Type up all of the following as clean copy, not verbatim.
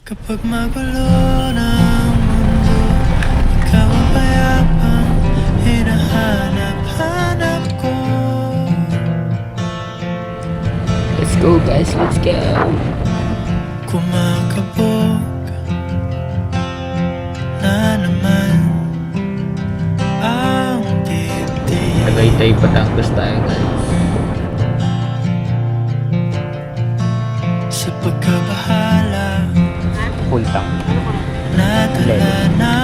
Kapag magulo ng mundo, ikaw ang payapang hinahanap-hanap ko. Let's go guys, let's go. Kumakabog na naman ang dibdib. Tagaytay Batangas tayo guys. Sa pagkabahala Full tank. nadala na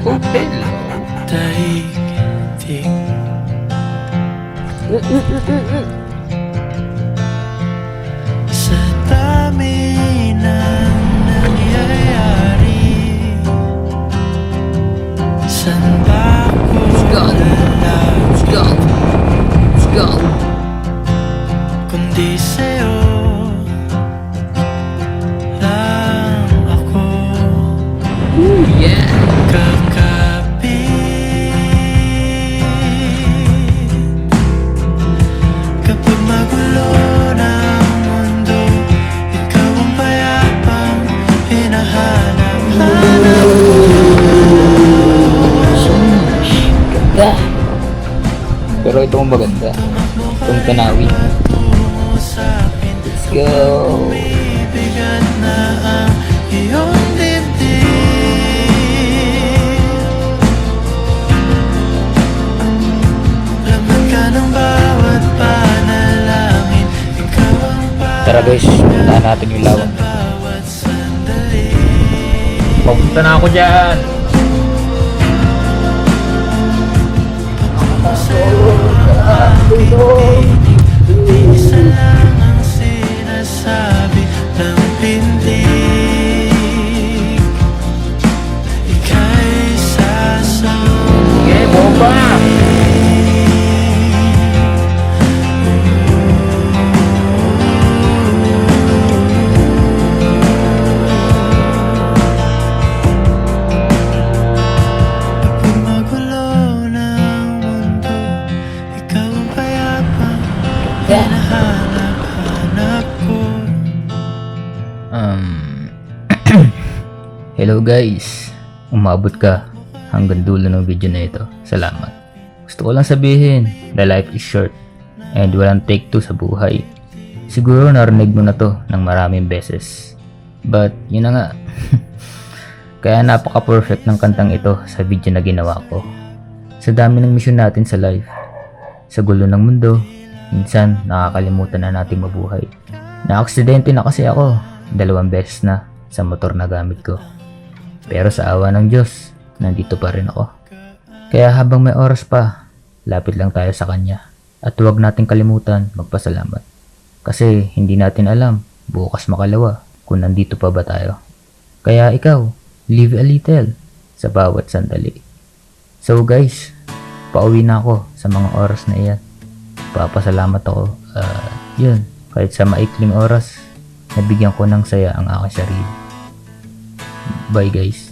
Hotel. daigdig. Sa dami ng nangyayari, saan ba ako go. Let's go. Let's go. kundi sa'yo lang ako Ooh, yeah. kakapit. Kapag magulo ng mundo, ikaw ang payapang hinahanap-hanap. Ganda. Pero ito ang maganda. Itong tanawin. Let's go. Bibigat na ang iyong dibdib. Laman ka ng bawat panalangin. Ikaw ang Tara guys, puntahan natin yung lawang. bawat sandali. Papunta na ako dyan. Isa lang ang sinasabi ng pindig. Ika'y sasalubong. Okay, bomba. Kapag magulo ng mundo, ikaw ang payapang hinahanap-hanap ko. Hello guys. Umabot ka hanggang dulo ng video na ito. Salamat. Gusto ko lang sabihin na life is short and walang take two sa buhay. Siguro narinig mo na to ng maraming beses. But yun na nga. Kaya napaka-perfect ng kantang ito sa video na ginawa ko. Sa dami ng mission natin sa life, sa gulo ng mundo, minsan nakakalimutan na natin mabuhay. Na-aksidente na kasi ako 2 beses na sa motor na gamit ko. Pero sa awa ng Diyos, nandito pa rin ako. Kaya habang may oras pa, lapit lang tayo sa Kanya. At huwag natin kalimutan magpasalamat. Kasi hindi natin alam bukas makalawa kung nandito pa ba tayo. Kaya ikaw, live a little sa bawat sandali. So guys, pauwi na ako sa mga oras na iyan. Papasalamat ako. Yun, kahit sa maikling oras, nabigyan ko ng saya ang aking sarili. Bye guys.